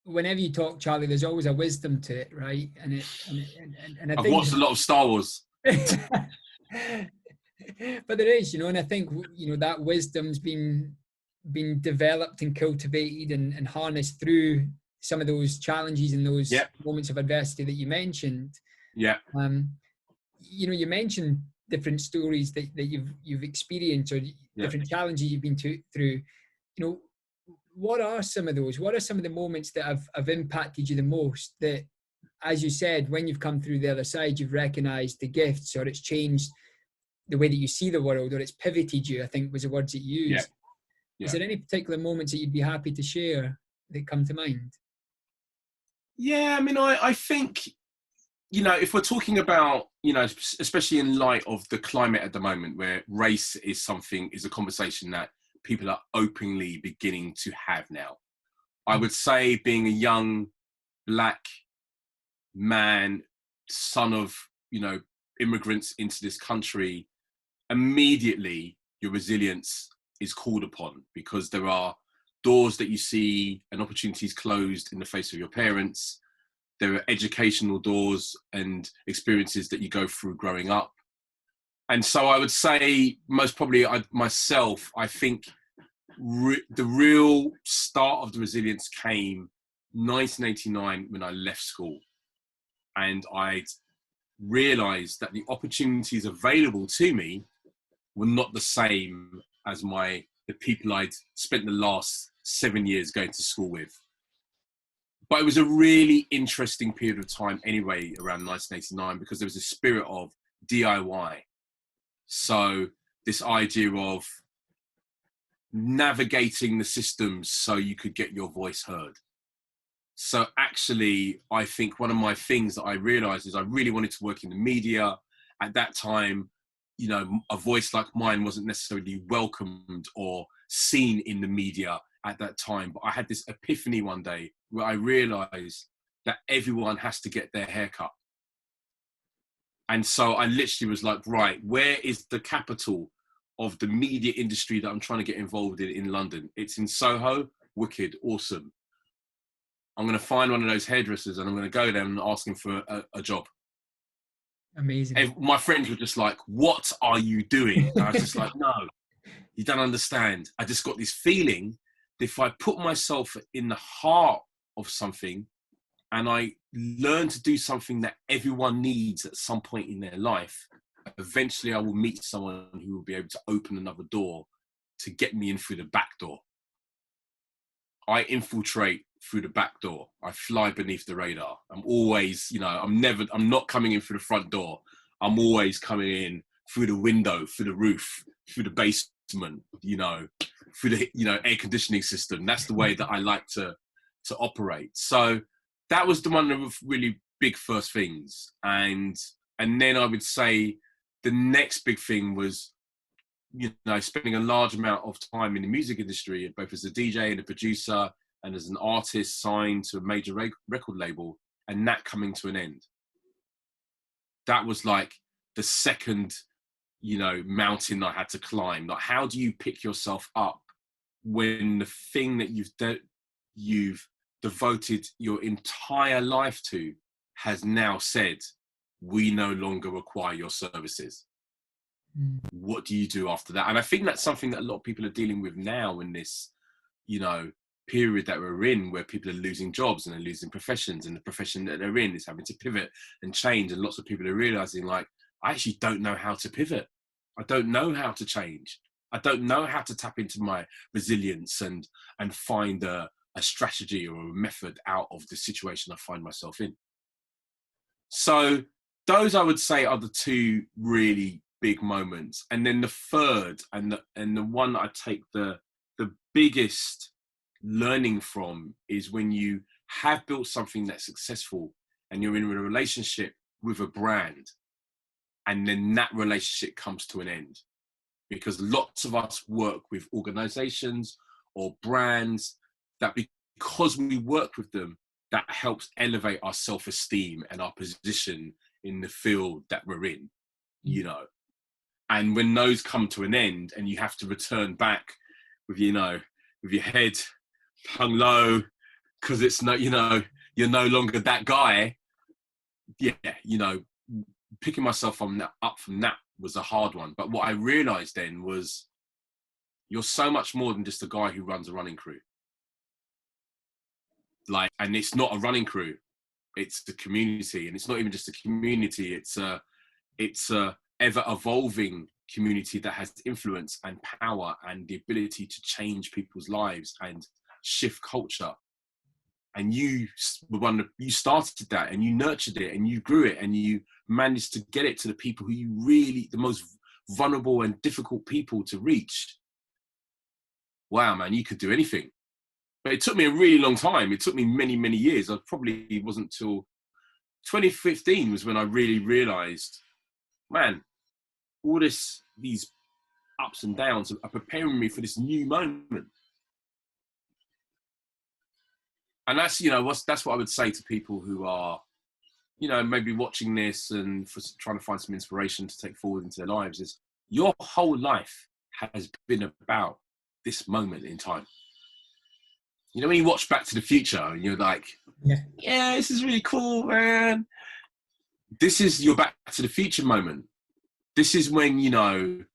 whenever you talk, Charlie, there's always a wisdom to it, right? And I I've think, watched a lot of Star Wars. but there is, and I think that wisdom's been developed and cultivated and harnessed through some of those challenges and those Yeah, moments of adversity that you mentioned. yeah, Um, you mentioned different stories that you've experienced, or yeah. different challenges you've been through. What are some of those? What are some of the moments that have impacted you the most? That, as you said, when you've come through the other side, you've recognized the gifts, or it's changed the way that you see the world, or it's pivoted you, I think was the words that you Yeah. used. Yeah. Is there any particular moments that you'd be happy to share that come to mind? Yeah, I mean, I think, if we're talking about, especially in light of the climate at the moment, where race is a conversation that people are openly beginning to have now. I would say, being a young Black man, son of, immigrants into this country, immediately your resilience is called upon, because there are doors that you see and opportunities closed in the face of your parents. There are educational doors and experiences that you go through growing up. And so I would say, most probably I think the real start of the resilience came 1989 when I left school. And I realized that the opportunities available to me were not the same as the people I'd spent the last 7 years going to school with. But it was a really interesting period of time anyway, around 1989, because there was a spirit of DIY. So this idea of navigating the systems so you could get your voice heard. So actually, I think one of my things that I realized is I really wanted to work in the media. At that time, a voice like mine wasn't necessarily welcomed or seen in the media at that time. But I had this epiphany one day where I realized that everyone has to get their hair cut. And so I literally was like, right, where is the capital of the media industry that I'm trying to get involved in London? It's in Soho. Wicked, awesome. I'm going to find one of those hairdressers and I'm going to go there and ask him for a job. Amazing. And my friends were just like, what are you doing? And I was just like, no, you don't understand. I just got this feeling that if I put myself in the heart of something and I learn to do something that everyone needs at some point in their life, eventually I will meet someone who will be able to open another door to get me in through the back door. I infiltrate through the back door. I fly beneath the radar. I'm always, I'm not coming in through the front door. I'm always coming in through the window, through the roof, through the basement, through the, air conditioning system. That's the way that I like to operate. So that was one of the really big first things. And then I would say the next big thing was, spending a large amount of time in the music industry, both as a DJ and a producer and as an artist signed to a major record label, and that coming to an end. That was like the second, mountain I had to climb. Like, how do you pick yourself up when the thing that you've devoted your entire life to has now said, we no longer require your services? What do you do after that? And I think that's something that a lot of people are dealing with now in this, period that we're in, where people are losing jobs and they're losing professions, and the profession that they're in is having to pivot and change. And lots of people are realizing, like, I actually don't know how to pivot. I don't know how to change. I don't know how to tap into my resilience and find a strategy or a method out of the situation I find myself in. So those, I would say, are the two really big moments. And then the third and the one that I take the biggest learning from is when you have built something that's successful and you're in a relationship with a brand, and then that relationship comes to an end. Because lots of us work with organizations or brands that, because we work with them, that helps elevate our self-esteem and our position in the field that we're in, And when those come to an end and you have to return back with, with your head hung low, because it's no, you know, you're no longer that guy. Yeah, you know, picking myself up from that was a hard one. But what I realized then was you're so much more than just a guy who runs a running crew. Like, and it's not a running crew, it's the community. And it's not even just a community, it's a ever evolving community that has influence and power and the ability to change people's lives and shift culture. And you started that, and you nurtured it, and you grew it, and you managed to get it to the people who you really, the most vulnerable and difficult people to reach. Wow, man, you could do anything. But it took me a really long time. It took me many, many years. I probably wasn't till 2015 was when I really realized, man, all these ups and downs are preparing me for this new moment. And that's, you know, that's what I would say to people who are, you know, maybe watching this and for trying to find some inspiration to take forward into their lives, is your whole life has been about this moment in time. You know, when you watch Back to the Future and you're like, yeah, this is really cool, man. This is your Back to the Future moment. This is when, you know,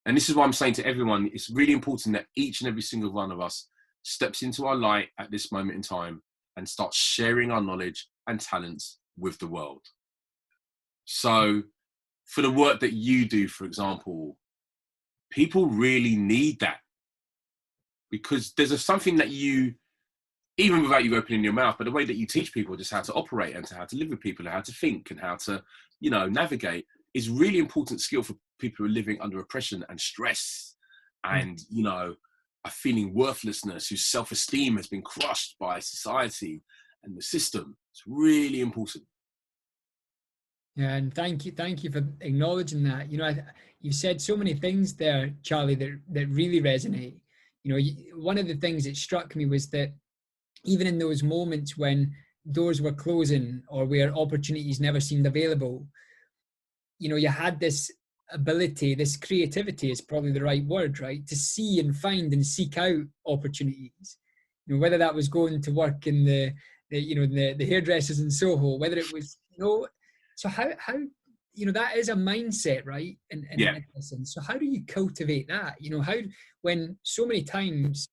and this is what I'm saying to everyone, it's really important that each and every single one of us steps into our light at this moment in time and starts sharing our knowledge and talents with the world. So for the work that you do, for example, people really need that, because there's something that you, even without you opening your mouth, but the way that you teach people just how to operate and how to live with people and how to think and how to, you know, navigate is really important skill for people who are living under oppression and stress and, you know, are feeling worthlessness, whose self-esteem has been crushed by society and the system. It's really important. Yeah, and thank you for acknowledging that. You know, you said so many things there, Charlie, that really resonate. You know, one of the things that struck me was that even in those moments when doors were closing or where opportunities never seemed available, you know, you had this ability, this creativity is probably the right word, right? To see and find and seek out opportunities. You know, whether that was going to work in the hairdressers in Soho, whether it was, you know, so how you know, that is a mindset, right? In medicine. So how do you cultivate that? You know, how, when so many times,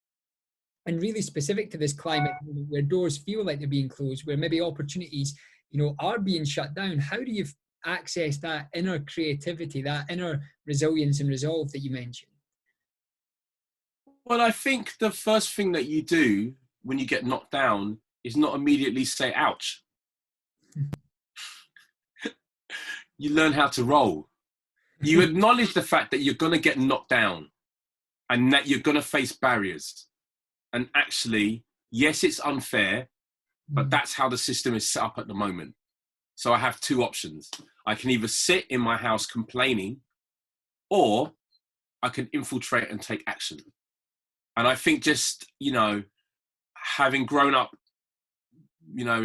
and really specific to this climate where doors feel like they're being closed, where maybe opportunities, you know, are being shut down, how do you access that inner creativity, that inner resilience and resolve that you mentioned? Well, I think the first thing that you do when you get knocked down is not immediately say, ouch. You learn how to roll. You acknowledge the fact that you're going to get knocked down and that you're going to face barriers. And actually, yes, it's unfair, but that's how the system is set up at the moment. So I have two options. I can either sit in my house complaining, or I can infiltrate and take action. And I think just, you know, having grown up, you know,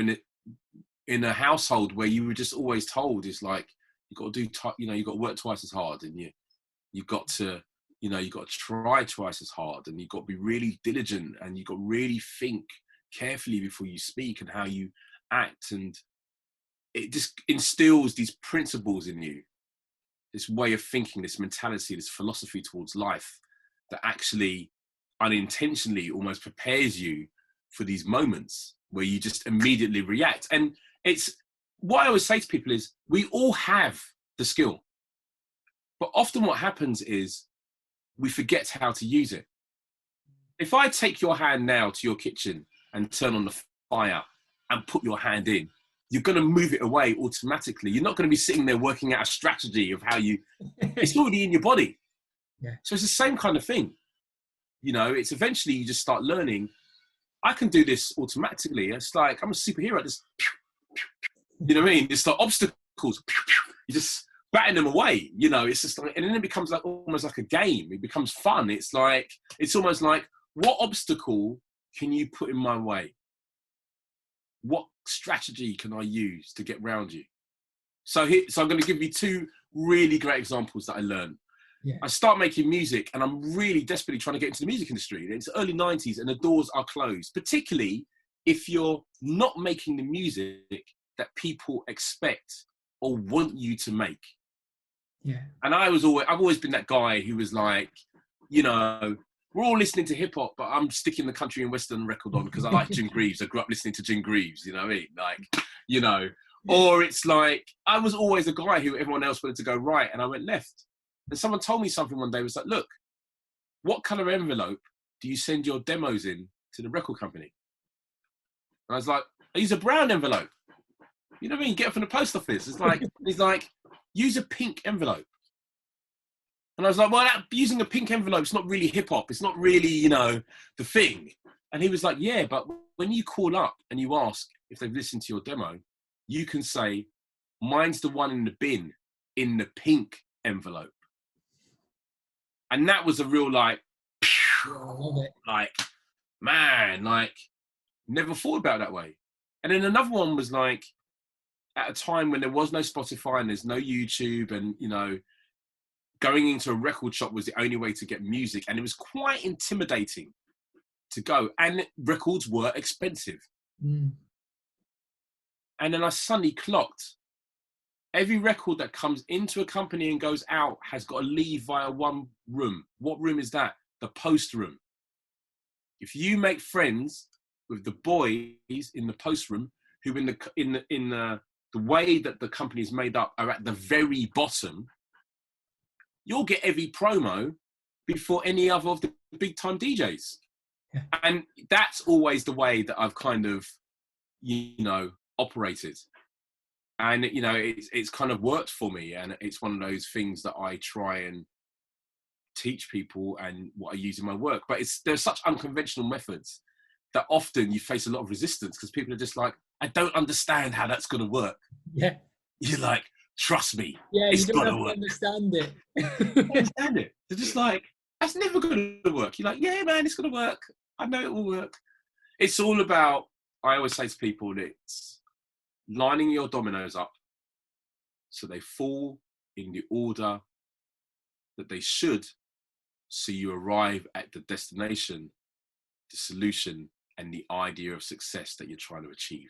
in a household where you were just always told is like, you got to do, you know, you got to work twice as hard, and you've got to, you know, you've got to try twice as hard, and you've got to be really diligent, and you've got to really think carefully before you speak and how you act. And it just instills these principles in you, this way of thinking, this mentality, this philosophy towards life that actually unintentionally almost prepares you for these moments where you just immediately react. And it's what I always say to people is, we all have the skill, but often what happens is we forget how to use it. If I take your hand now to your kitchen and turn on the fire and put your hand in, you're going to move it away automatically. You're not going to be sitting there working out a strategy of how you, it's already in your body. Yeah. So it's the same kind of thing. You know, it's eventually you just start learning, I can do this automatically. It's like, I'm a superhero. Just, you know what I mean? It's like obstacles. You just batting them away. You know, it's just like, and then it becomes like almost like a game. It becomes fun. It's like, it's almost like, what obstacle can you put in my way? What strategy can I use to get around you? So I'm going to give you two really great examples that I learned. Yeah. I start making music, and I'm really desperately trying to get into the music industry. It's the early 90s and the doors are closed, particularly if you're not making the music that people expect or want you to make. Yeah. And I've always been that guy who was like, you know, we're all listening to hip hop, but I'm sticking the country and western record on because I like Jim Greaves. I grew up listening to Jim Greaves, you know what I mean? Like, you know, or it's like, I was always a guy who everyone else wanted to go right and I went left. And someone told me something one day, was like, look, what color envelope do you send your demos in to the record company? And I was like, I use a brown envelope. You know what I mean? Get it from the post office. It's like, he's like, use a pink envelope. And I was like, well, using a pink envelope's not really hip hop. It's not really, you know, the thing. And he was like, yeah, but when you call up and you ask if they've listened to your demo, you can say, mine's the one in the bin in the pink envelope. And that was a real like, like, man, like, never thought about it that way. And then another one was like, at a time when there was no Spotify and there's no YouTube, and, you know, going into a record shop was the only way to get music. And it was quite intimidating to go. And records were expensive. Mm. And then I suddenly clocked, every record that comes into a company and goes out has got to leave via one room. What room is that? The post room. If you make friends with the boys in the post room, who in the way that the company is made up are at the very bottom, you'll get every promo before any other of the big time DJs. Yeah. And that's always the way that I've kind of, you know, operated. And, you know, it's kind of worked for me. And it's one of those things that I try and teach people and what I use in my work. But there's such unconventional methods that often you face a lot of resistance because people are just like, I don't understand how that's going to work. Yeah. You're like, trust me. Yeah, it's you don't gonna have to work. understand it. Understand it. They're just like, that's never going to work. You're like, yeah, man, it's going to work. I know it will work. It's all about, I always say to people, it's lining your dominoes up so they fall in the order that they should, so you arrive at the destination, the solution, and the idea of success that you're trying to achieve.